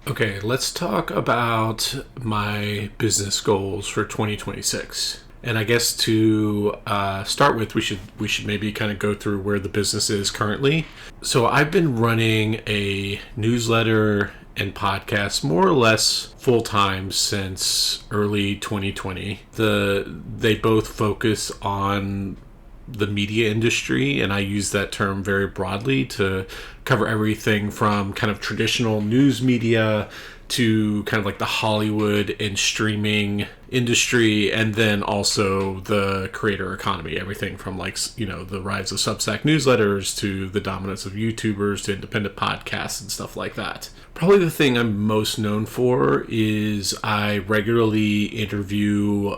Okay, let's talk about my business goals for 2026. And I guess to start with, we should maybe kind of go through where the business is currently. So I've been running a newsletter and podcast more or less full time since early 2020. They both focus on the media industry, and I use that term very broadly to cover everything from kind of traditional news media to kind of like the Hollywood and streaming industry, and then also the creator economy, everything from like, the rise of Substack newsletters to the dominance of YouTubers to independent podcasts and stuff like that. Probably the thing I'm most known for is I regularly interview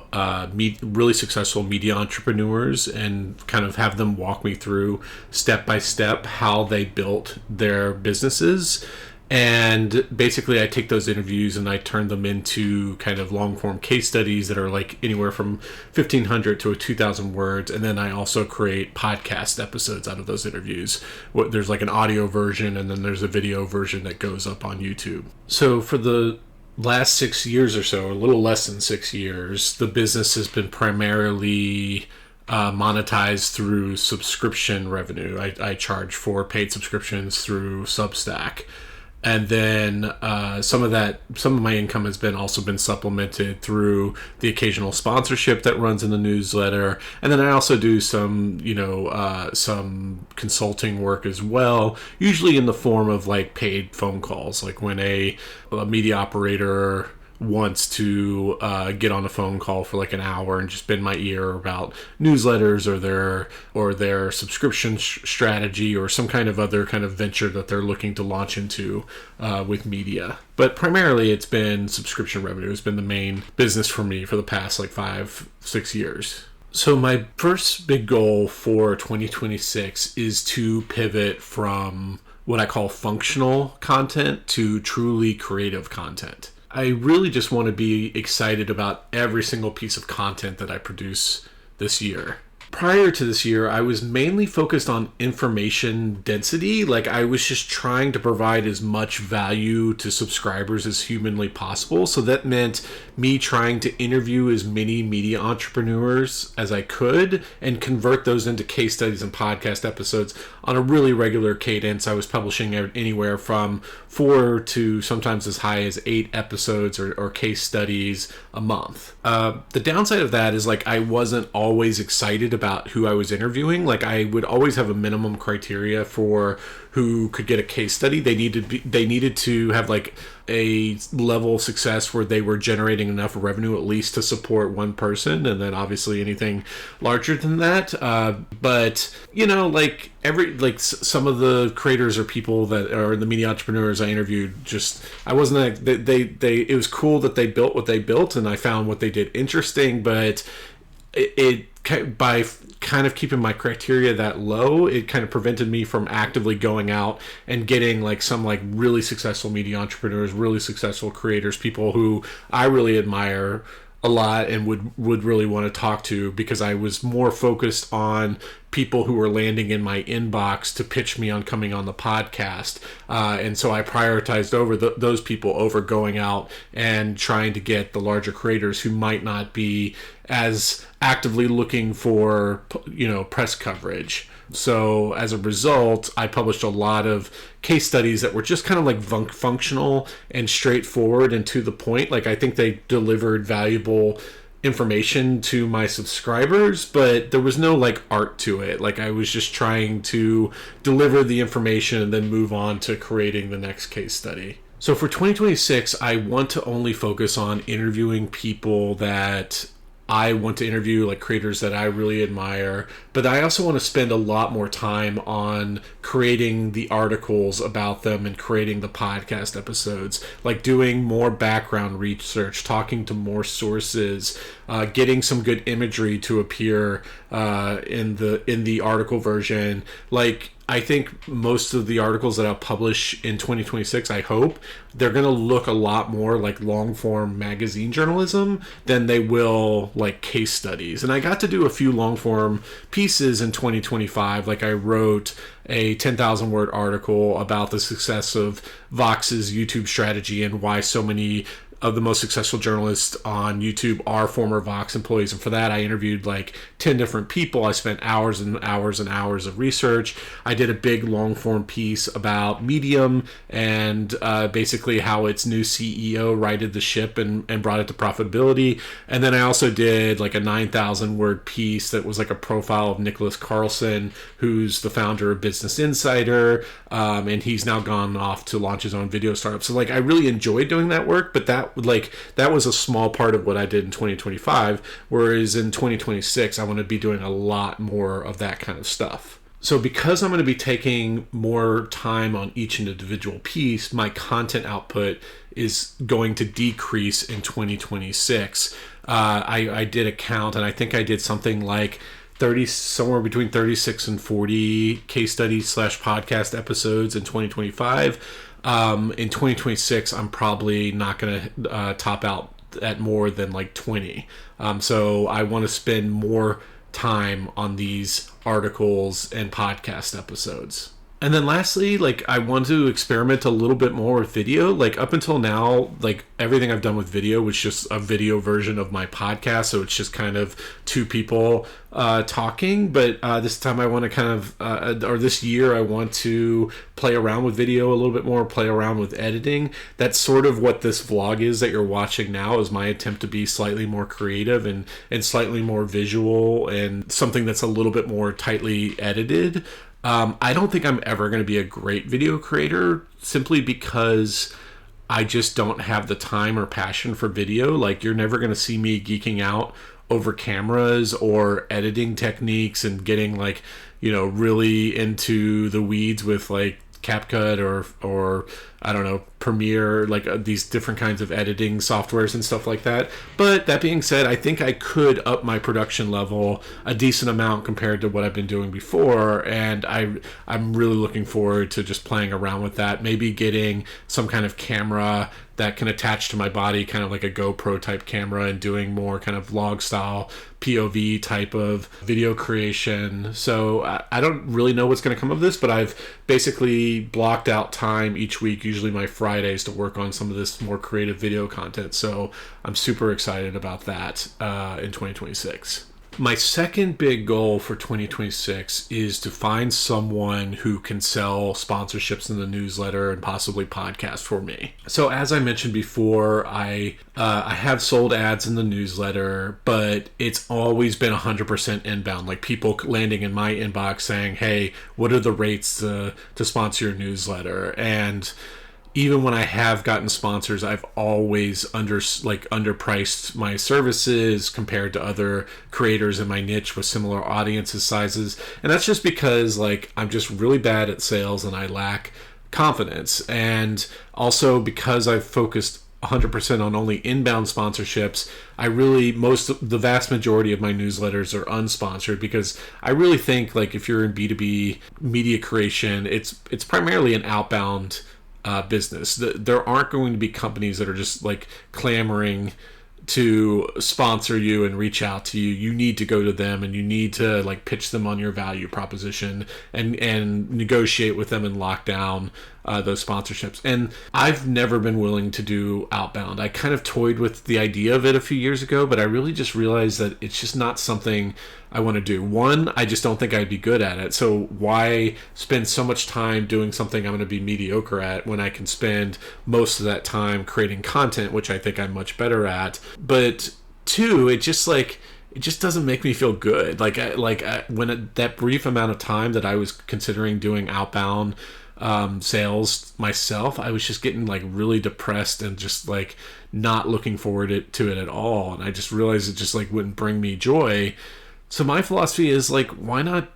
really successful media entrepreneurs and kind of have them walk me through step by step how they built their businesses. And basically, I take those interviews and I turn them into kind of long form case studies that are like anywhere from 1,500 to 2,000 words. And then I also create podcast episodes out of those interviews. There's like an audio version, and then there's a video version that goes up on YouTube. So for the last 6 years or so, a little less than 6 years, the business has been primarily monetized through subscription revenue. I charge for paid subscriptions through Substack. And then some of my income has also been supplemented through the occasional sponsorship that runs in the newsletter. And then I also do some consulting work as well, usually in the form of like paid phone calls, like when a media operator wants to get on a phone call for like an hour and just bend my ear about newsletters or their subscription strategy or some kind of other kind of venture that they're looking to launch into with media. But primarily it's been subscription revenue. It's been the main business for me for the past like 5-6 years. So my first big goal for 2026 is to pivot from what I call functional content to truly creative content. I really just want to be excited about every single piece of content that I produce this year. Prior to this year, I was mainly focused on information density. Like I was just trying to provide as much value to subscribers as humanly possible. So that meant me trying to interview as many media entrepreneurs as I could and convert those into case studies and podcast episodes on a really regular cadence. I was publishing anywhere from 4 to sometimes as high as 8 episodes or case studies a month. The downside of that is like I wasn't always excited about who I was interviewing. Like I would always have a minimum criteria for who could get a case study. They needed to have like a level of success where they were generating enough revenue at least to support one person, and then obviously anything larger than that. But some of the creators or people that are the media entrepreneurs I interviewed, I wasn't it was cool that they built what they built, and I found what they did interesting, but by kind of keeping my criteria that low, it kind of prevented me from actively going out and getting like some like really successful media entrepreneurs, really successful creators, people who I really admire a lot and would really want to talk to, because I was more focused on people who were landing in my inbox to pitch me on coming on the podcast. And so I prioritized over those people over going out and trying to get the larger creators who might not be as actively looking for, press coverage. So as a result, I published a lot of case studies that were just kind of like functional and straightforward and to the point. Like I think they delivered valuable information to my subscribers, but there was no like art to it. Like I was just trying to deliver the information and then move on to creating the next case study. So for 2026, I want to only focus on interviewing people that I want to interview, like creators that I really admire, but I also want to spend a lot more time on creating the articles about them and creating the podcast episodes, like doing more background research, talking to more sources, getting some good imagery to appear in the article version. Like I think most of the articles that I'll publish in 2026, I hope, they're going to look a lot more like long form magazine journalism than they will like case studies. And I got to do a few long form pieces in 2025. Like I wrote a 10,000 word article about the success of Vox's YouTube strategy and why so many of the most successful journalists on YouTube are former Vox employees. And for that, I interviewed like 10 different people. I spent hours and hours and hours of research. I did a big long form piece about Medium and basically how its new CEO righted the ship and brought it to profitability. And then I also did like a 9,000 word piece that was like a profile of Nicholas Carlson, who's the founder of Business Insider. And he's now gone off to launch his own video startup. So like I really enjoyed doing that work, but that was a small part of what I did in 2025, whereas in 2026 I want to be doing a lot more of that kind of stuff. So because I'm going to be taking more time on each individual piece, my content output is going to decrease in 2026. I did a count, and I think I did something like somewhere between 36 and 40 case studies / podcast episodes in 2025. In 2026, I'm probably not going to top out at more than like 20. So I want to spend more time on these articles and podcast episodes. And then lastly, like I want to experiment a little bit more with video. Like up until now, like everything I've done with video was just a video version of my podcast. So it's just kind of two people talking. But this time I want to kind of, or this year I want to play around with video a little bit more, play around with editing. That's sort of what this vlog is that you're watching now, is my attempt to be slightly more creative and slightly more visual and something that's a little bit more tightly edited. I don't think I'm ever going to be a great video creator simply because I just don't have the time or passion for video. Like you're never going to see me geeking out over cameras or editing techniques and getting like, really into the weeds with like CapCut or I don't know, Premiere, like these different kinds of editing softwares and stuff like that. But that being said, I think I could up my production level a decent amount compared to what I've been doing before, and I'm really looking forward to just playing around with that. Maybe getting some kind of camera that can attach to my body, kind of like a GoPro type camera, and doing more kind of vlog style POV type of video creation. So I don't really know what's going to come of this, but I've basically blocked out time each week, usually my Fridays, to work on some of this more creative video content. So I'm super excited about that in 2026. My second big goal for 2026 is to find someone who can sell sponsorships in the newsletter and possibly podcast for me. So as I mentioned before, I have sold ads in the newsletter, but it's always been 100% inbound, like people landing in my inbox saying, hey, what are the rates to sponsor your newsletter? And even when I have gotten sponsors, I've always underpriced my services compared to other creators in my niche with similar audiences sizes. And that's just because like I'm just really bad at sales and I lack confidence. And also because I've focused 100% on only inbound sponsorships, the vast majority of my newsletters are unsponsored, because I really think like if you're in B2B media creation, it's primarily an outbound business. There aren't going to be companies that are just like clamoring to sponsor you and reach out to you. You need to go to them and you need to like pitch them on your value proposition and negotiate with them and lock down those sponsorships. And I've never been willing to do outbound. I kind of toyed with the idea of it a few years ago, but I really just realized that it's just not something I want to do. One, I just don't think I'd be good at it. So why spend so much time doing something I'm going to be mediocre at when I can spend most of that time creating content, which I think I'm much better at. But two, it just doesn't make me feel good. That brief amount of time that I was considering doing outbound sales myself, I was just getting like really depressed and just like not looking forward to it at all. And I just realized it just like wouldn't bring me joy. So my philosophy is like, why not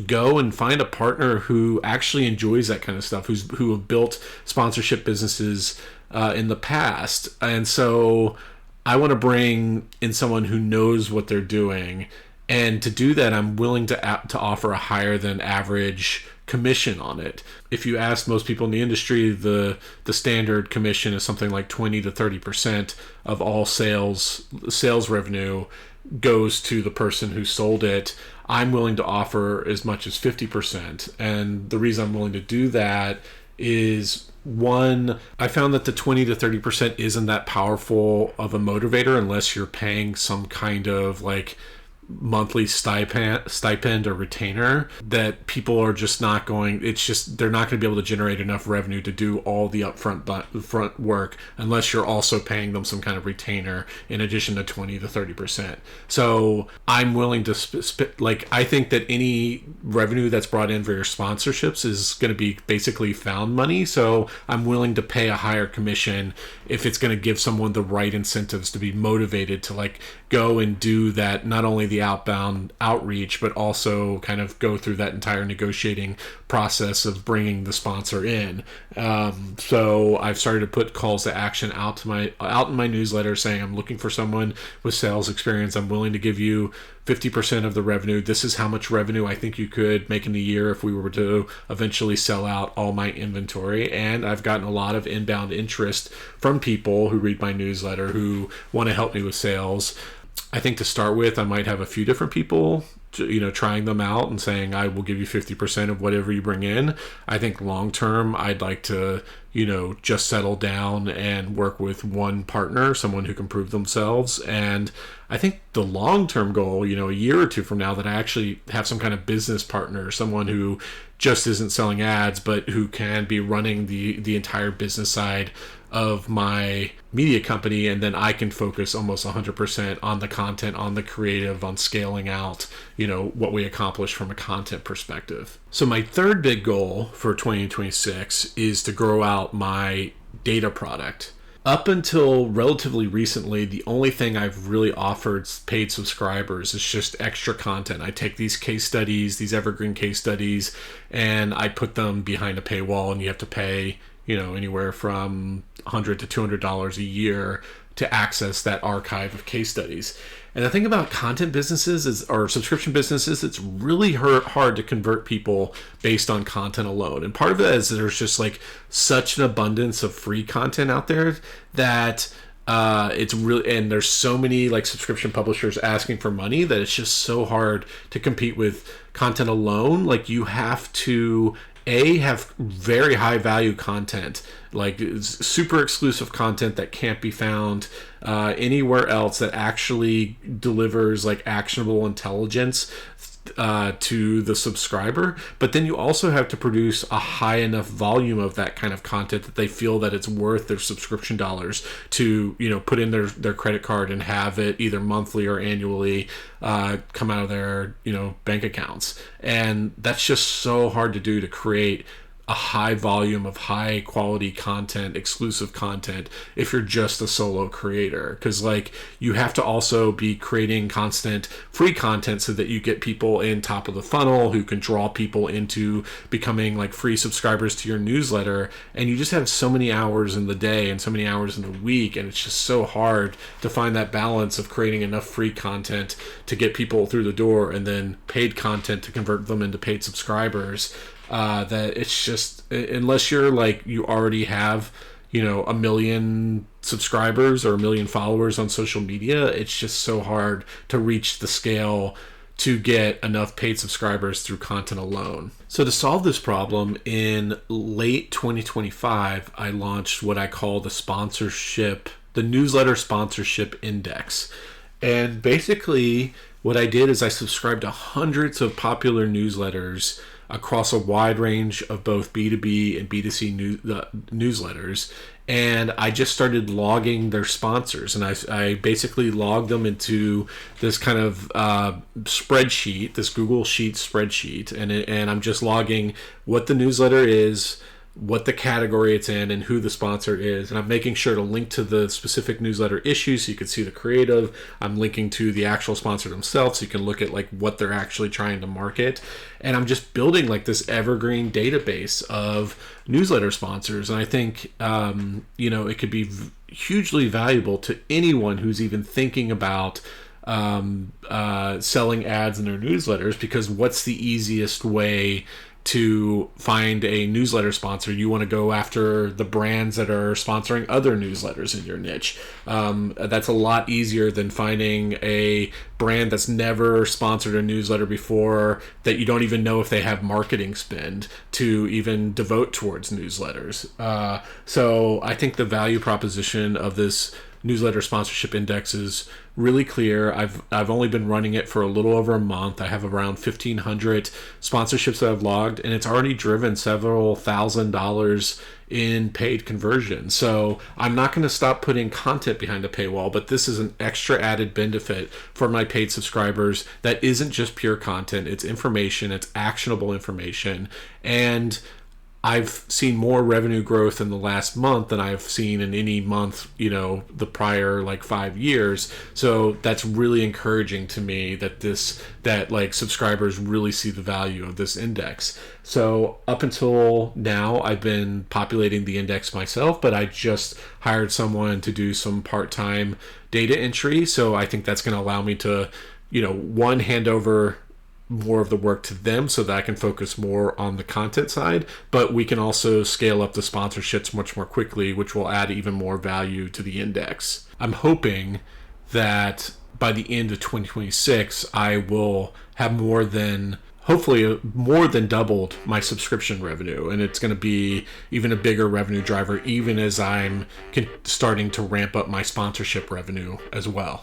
go and find a partner who actually enjoys that kind of stuff, who have built sponsorship businesses in the past. And so I want to bring in someone who knows what they're doing And to do that, I'm willing to offer a higher than average commission on it. If you ask most people in the industry, the standard commission is something like 20 to 30% of all sales revenue goes to the person who sold it. I'm willing to offer as much as 50%. And the reason I'm willing to do that is, one, I found that the 20 to 30% isn't that powerful of a motivator unless you're paying some kind of like monthly stipend or retainer, that people are just not going, it's just, they're not going to be able to generate enough revenue to do all the front work unless you're also paying them some kind of retainer in addition to 20 to 30%. So I'm willing to I think that any revenue that's brought in for your sponsorships is going to be basically found money. So I'm willing to pay a higher commission if it's going to give someone the right incentives to be motivated to like go and do that, not only the outbound outreach, but also kind of go through that entire negotiating process of bringing the sponsor in. So I've started to put calls to action out in my newsletter saying, I'm looking for someone with sales experience. I'm willing to give you 50% of the revenue. This is how much revenue I think you could make in a year if we were to eventually sell out all my inventory. And I've gotten a lot of inbound interest from people who read my newsletter who want to help me with sales. I think to start with, I might have a few different people, trying them out and saying, I will give you 50% of whatever you bring in. I think long term, I'd like to, just settle down and work with one partner, someone who can prove themselves. And I think the long-term goal, a year or two from now, that I actually have some kind of business partner, someone who just isn't selling ads, but who can be running the entire business side of my media company, and then I can focus almost 100% on the content, on the creative, on scaling out, what we accomplish from a content perspective. So my third big goal for 2026 is to grow out my data product. Up until relatively recently, the only thing I've really offered paid subscribers is just extra content. I take these case studies, these evergreen case studies, and I put them behind a paywall, and you have to pay anywhere from $100 to $200 a year to access that archive of case studies. And the thing about content businesses or subscription businesses, it's really hard to convert people based on content alone. And part of it is there's just like such an abundance of free content out there that it's really, and there's so many like subscription publishers asking for money that it's just so hard to compete with content alone. Like you have to have very high value content, like super exclusive content that can't be found anywhere else, that actually delivers like actionable intelligence to the subscriber. But then you also have to produce a high enough volume of that kind of content that they feel that it's worth their subscription dollars to put in their credit card and have it either monthly or annually come out of their bank accounts. And that's just so hard to do, to create a high volume of high quality content, exclusive content, if you're just a solo creator. Because like you have to also be creating constant free content so that you get people in top of the funnel who can draw people into becoming like free subscribers to your newsletter. And you just have so many hours in the day and so many hours in the week, and it's just so hard to find that balance of creating enough free content to get people through the door and then paid content to convert them into paid subscribers. That it's just, unless you're like, you already have, 1 million subscribers or 1 million followers on social media, it's just so hard to reach the scale to get enough paid subscribers through content alone. So to solve this problem, in late 2025, I launched what I call the newsletter sponsorship index. And basically what I did is I subscribed to hundreds of popular newsletters across a wide range of both B2B and B2C newsletters. And I just started logging their sponsors. And I basically logged them into this kind of spreadsheet, this Google Sheets spreadsheet. And I'm just logging what the newsletter is, what the category it's in, and who the sponsor is. And I'm making sure to link to the specific newsletter issue so you can see the creative. I'm linking to the actual sponsor themselves so you can look at like what they're actually trying to market. And I'm just building like this evergreen database of newsletter sponsors. And I think, it could be hugely valuable to anyone who's even thinking about selling ads in their newsletters, because what's the easiest way to find a newsletter sponsor? You want to go after the brands that are sponsoring other newsletters in your niche. That's a lot easier than finding a brand that's never sponsored a newsletter before, that you don't even know if they have marketing spend to even devote towards newsletters. So I think the value proposition of this newsletter sponsorship index is really clear. I've only been running it for a little over a month. I have around 1,500 sponsorships that I've logged, and it's already driven several $1,000s in paid conversion. So I'm not going to stop putting content behind a paywall, but this is an extra added benefit for my paid subscribers that isn't just pure content. It's information, it's actionable information, and I've seen more revenue growth in the last month than I've seen in any month, the prior 5 years. So that's really encouraging to me that subscribers really see the value of this index. So up until now, I've been populating the index myself, but I just hired someone to do some part-time data entry. So I think that's going to allow me to, one, hand over more of the work to them so that I can focus more on the content side, but we can also scale up the sponsorships much more quickly, which will add even more value to the index. I'm hoping that by the end of 2026, I will have hopefully more than doubled my subscription revenue, and it's going to be even a bigger revenue driver, even as I'm starting to ramp up my sponsorship revenue as well.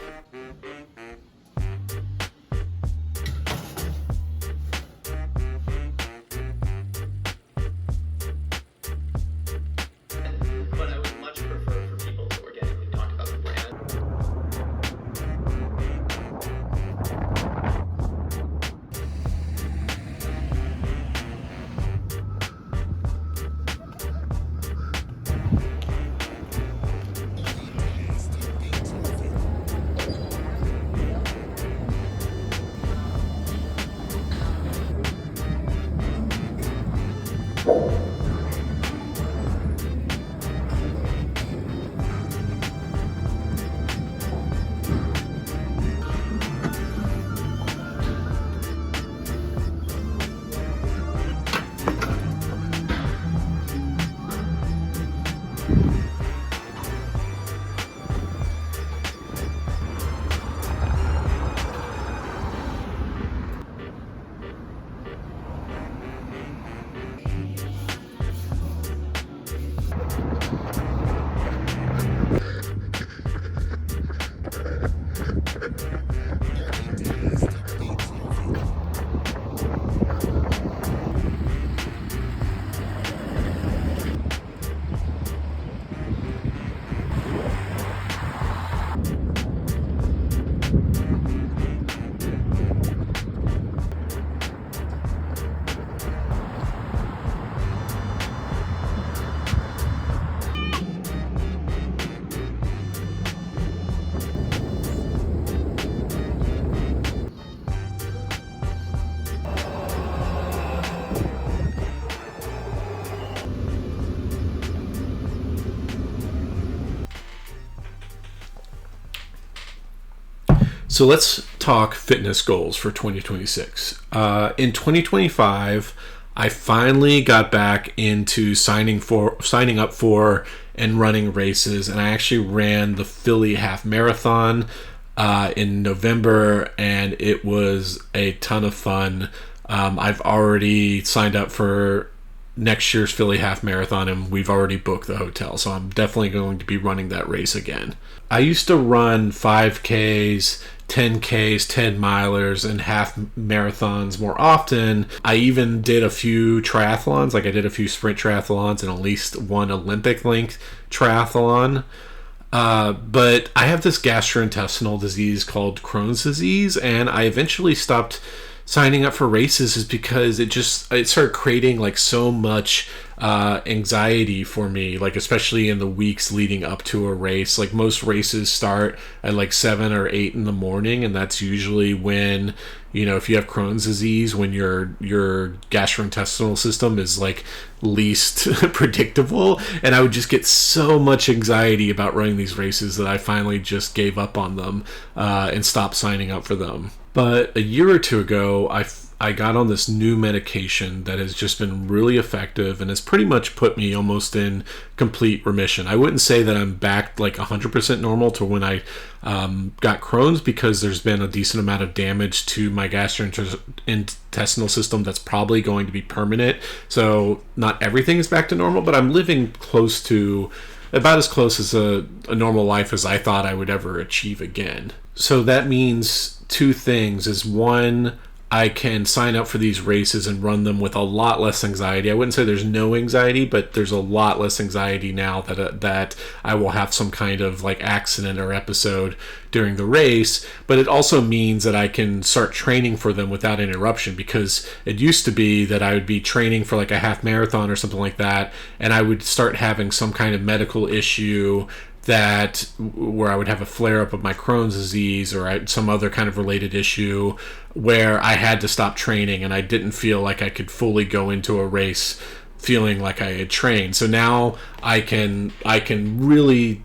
So let's talk fitness goals for 2026. In 2025, I finally got back into signing up for and running races, and I actually ran the Philly Half Marathon in November, and it was a ton of fun. I've already signed up for next year's Philly Half Marathon, and we've already booked the hotel, so I'm definitely going to be running that race again. I used to run 5Ks, 10Ks, 10 milers, and half marathons more often. I even did a few triathlons, I did a few sprint triathlons and at least one Olympic length triathlon. But I have this gastrointestinal disease called Crohn's disease, and I eventually stopped signing up for races is because it started creating so much anxiety for me, like especially in the weeks leading up to a race. Like most races start at like 7 or 8 in the morning, and that's usually when, if you have Crohn's disease, when your gastrointestinal system is like least predictable. And I would just get so much anxiety about running these races that I finally just gave up on them and stopped signing up for them. But a year or two ago, I got on this new medication that has just been really effective and has pretty much put me almost in complete remission. I wouldn't say that I'm back like 100% normal to when I got Crohn's, because there's been a decent amount of damage to my gastrointestinal system that's probably going to be permanent. So not everything is back to normal, but I'm living about as close as a normal life as I thought I would ever achieve again. So that means two things. Is one, I can sign up for these races and run them with a lot less anxiety. I wouldn't say there's no anxiety, but there's a lot less anxiety now that I will have some kind of like accident or episode during the race. But it also means that I can start training for them without interruption, because it used to be that I would be training for like a half marathon or something like that, and I would start having some kind of medical issue where I would have a flare-up of my Crohn's disease or some other kind of related issue where I had to stop training, and I didn't feel like I could fully go into a race feeling like I had trained. So now I can really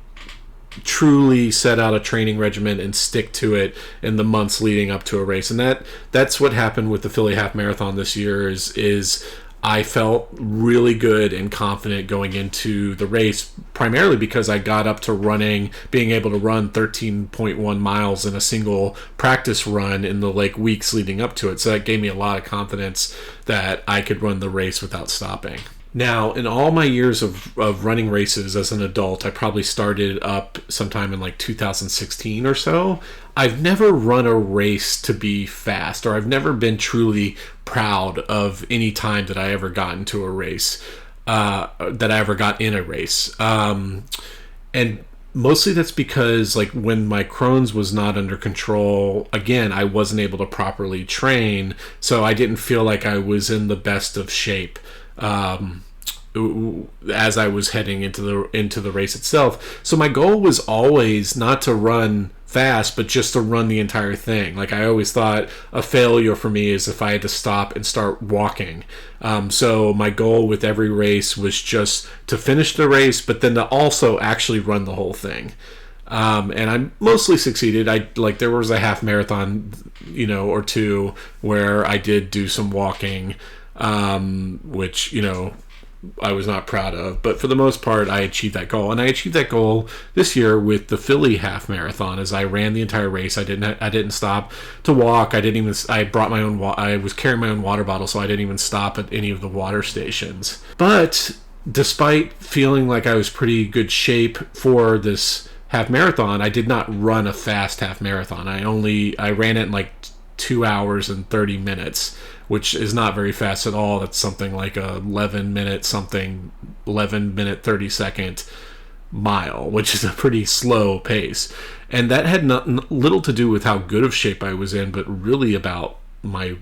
truly set out a training regimen and stick to it in the months leading up to a race. And that's what happened with the Philly Half Marathon this year is I felt really good and confident going into the race, primarily because I got up to being able to run 13.1 miles in a single practice run in the weeks leading up to it. So that gave me a lot of confidence that I could run the race without stopping. Now, in all my years of running races as an adult, I probably started up sometime in 2016 or so. I've never run a race to be fast, or I've never been truly proud of any time that I ever got into a race, that I ever got in a race. And mostly that's because when my Crohn's was not under control, again, I wasn't able to properly train, so I didn't feel like I was in the best of shape as I was heading into the race itself. So my goal was always not to run fast, but just to run the entire thing. I always thought a failure for me is if I had to stop and start walking. So my goal with every race was just to finish the race, but then to also actually run the whole thing. And I mostly succeeded. There was a half marathon, or two where I did do some walking, which, I was not proud of, but for the most part, I achieved that goal. And I achieved that goal this year with the Philly Half Marathon, as I ran the entire race. I didn't stop to walk. I brought my own I was carrying my own water bottle, so I didn't even stop at any of the water stations. But despite feeling like I was pretty good shape for this half marathon, I did not run a fast half marathon. I ran it in 2 hours and 30 minutes, which is not very fast at all. That's something like a 11 minute 30 second mile, which is a pretty slow pace. And that had little to do with how good of shape I was in, but really about my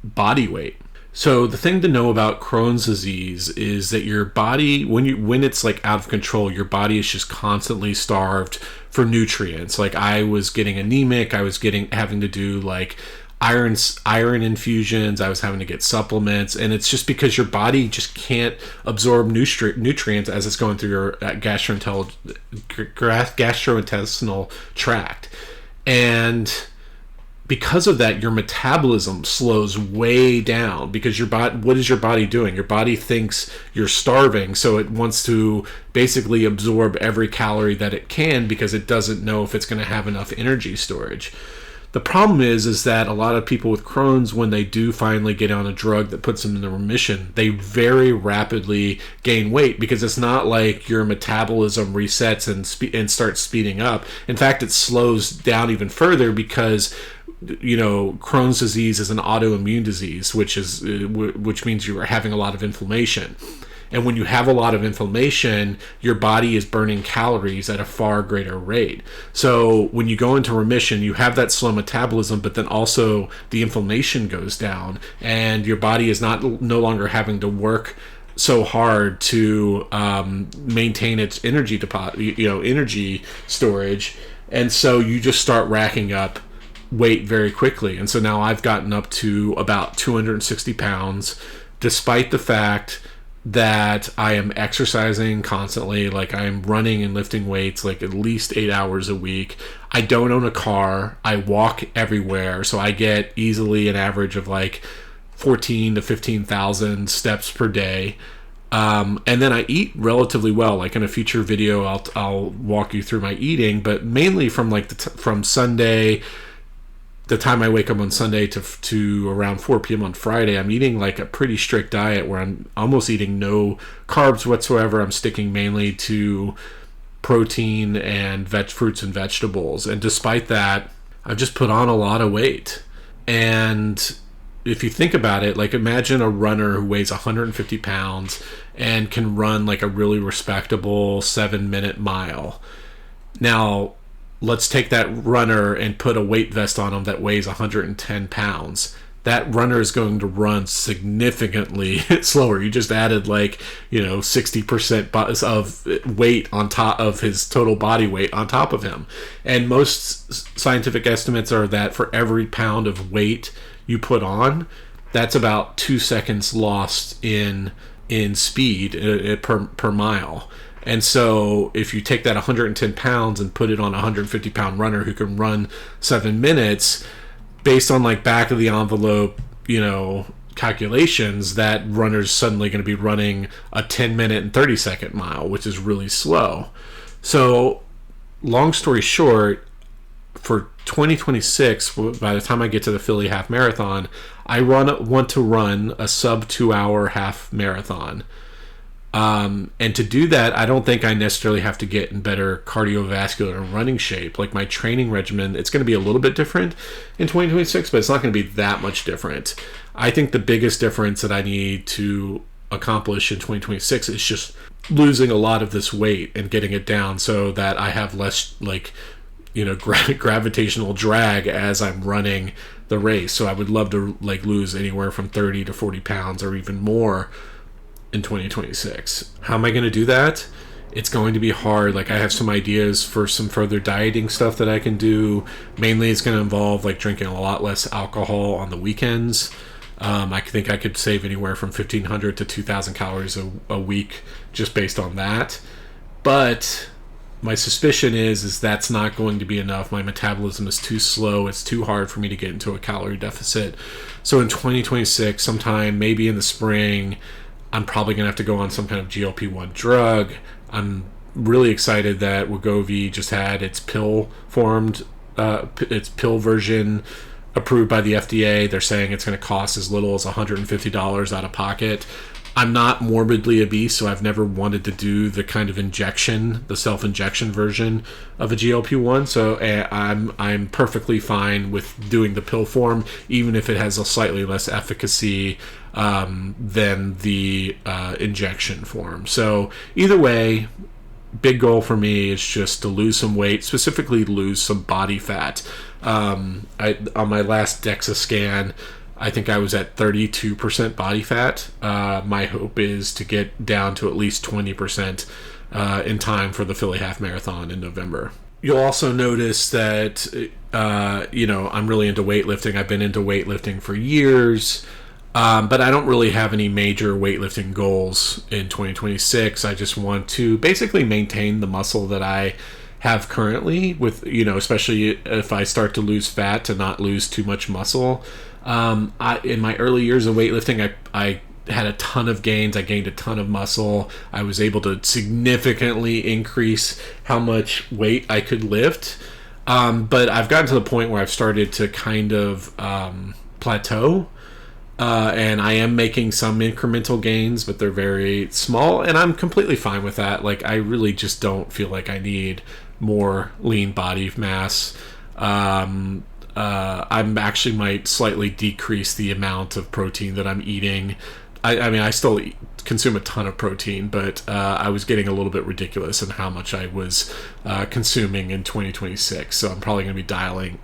body weight. So the thing to know about Crohn's disease is that your body, when it's out of control, your body is just constantly starved for nutrients. I was getting anemic. I was having to do iron infusions. I was having to get supplements, and it's just because your body just can't absorb nutrients as it's going through your gastrointestinal tract. And because of that, your metabolism slows way down, because what is your body doing? Your body thinks you're starving, so it wants to basically absorb every calorie that it can, because it doesn't know if it's going to have enough energy storage. The problem is that a lot of people with Crohn's, when they do finally get on a drug that puts them in remission, they very rapidly gain weight, because it's not like your metabolism resets and starts speeding up. In fact, it slows down even further, because Crohn's disease is an autoimmune disease, which means you are having a lot of inflammation. And when you have a lot of inflammation, your body is burning calories at a far greater rate. So when you go into remission, you have that slow metabolism, but then also the inflammation goes down, and your body is no longer having to work so hard to maintain its energy energy storage, and so you just start racking up weight very quickly. And so now I've gotten up to about 260 pounds, despite the fact that I am exercising constantly. Like, I am running and lifting weights like at least 8 hours a week. I don't own a car. I walk everywhere, so I get easily an average of like 14 to 15,000 steps per day. And then I eat relatively well. Like, in a future video, I'll walk you through my eating, but mainly from like from Sunday, the time I wake up on Sunday to around 4 p.m. on Friday, I'm eating like a pretty strict diet where I'm almost eating no carbs whatsoever. I'm sticking mainly to protein and fruits and vegetables. And despite that, I've just put on a lot of weight. And if you think about it, like, imagine a runner who weighs 150 pounds and can run like a really respectable 7-minute mile. Now, let's take that runner and put a weight vest on him that weighs 110 pounds. That runner is going to run significantly slower. You just added 60% of weight on top of his total body weight on top of him. And most scientific estimates are that for every pound of weight you put on, that's about 2 seconds lost in speed per mile. And so if you take that 110 pounds and put it on a 150 pound runner who can run 7 minutes, based on like back of the envelope, calculations, that runner's suddenly going to be running a 10-minute and 30-second mile, which is really slow. So long story short, for 2026, by the time I get to the Philly half marathon, I want to run a sub 2 hour half marathon. And to do that, I don't think I necessarily have to get in better cardiovascular and running shape. Like, my training regimen, it's going to be a little bit different in 2026, but it's not going to be that much different. I think the biggest difference that I need to accomplish in 2026 is just losing a lot of this weight and getting it down so that I have less gravitational drag as I'm running the race. So I would love to lose anywhere from 30 to 40 pounds or even more in 2026. How am I going to do that? It's going to be hard. Like, I have some ideas for some further dieting stuff that I can do. Mainly it's going to involve drinking a lot less alcohol on the weekends. I think I could save anywhere from 1,500 to 2,000 calories a week just based on that. But my suspicion is that's not going to be enough. My metabolism is too slow. It's too hard for me to get into a calorie deficit. So in 2026, sometime maybe in the spring, I'm probably going to have to go on some kind of GLP-1 drug. I'm really excited that Wegovy just had its pill version approved by the FDA. They're saying it's going to cost as little as $150 out of pocket. I'm not morbidly obese, so I've never wanted to do the kind of injection, the self-injection version of a GLP-1. So I'm perfectly fine with doing the pill form, even if it has a slightly less efficacy than the injection form. So either way, big goal for me is just to lose some weight, specifically lose some body fat. On my last DEXA scan, I think I was at 32% body fat. My hope is to get down to at least 20% in time for the Philly Half Marathon in November. You'll also notice that, I'm really into weightlifting. I've been into weightlifting for years, but I don't really have any major weightlifting goals in 2026. I just want to basically maintain the muscle that I have currently, with, especially if I start to lose fat, to not lose too much muscle. In my early years of weightlifting, I had a ton of gains. I gained a ton of muscle. I was able to significantly increase how much weight I could lift. But I've gotten to the point where I've started to kind of plateau. And I am making some incremental gains, but they're very small, and I'm completely fine with that. Like, I really just don't feel like I need more lean body mass. I actually might slightly decrease the amount of protein that I'm eating. I still consume a ton of protein, but I was getting a little bit ridiculous in how much I was consuming in 2026. So I'm probably going to be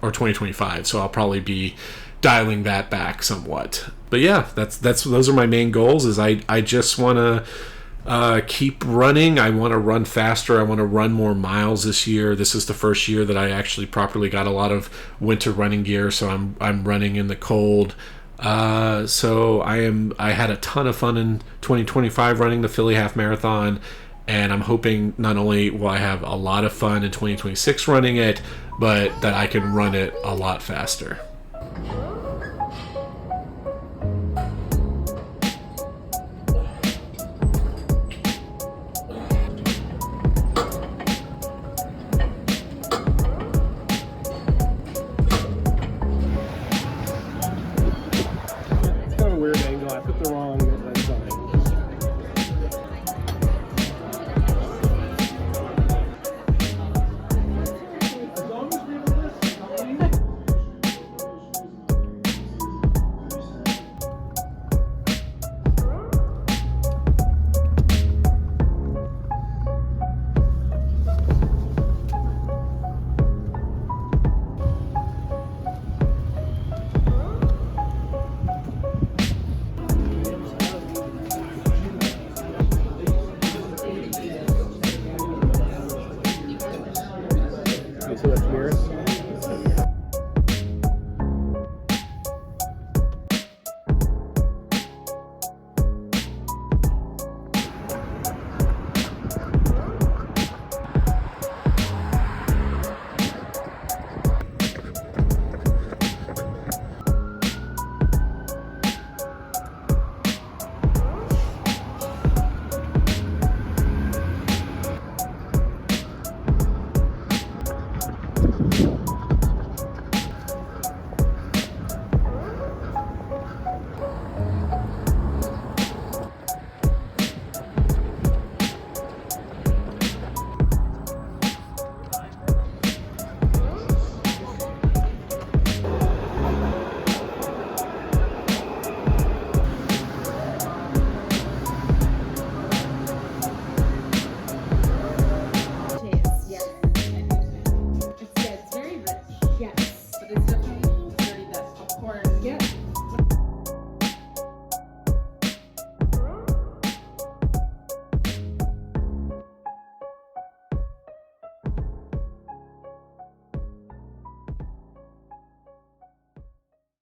or 2025. So I'll probably be dialing that back somewhat. But yeah, those are my main goals. Is I just want to keep running. I want to run faster. I want to run more miles this year. This is the first year that I actually properly got a lot of winter running gear, so I'm running in the cold. So I had a ton of fun in 2025 running the Philly Half Marathon, and I'm hoping not only will I have a lot of fun in 2026 running it, but that I can run it a lot faster. Weird angle. I put the wrong lens on it. So that's mirrors.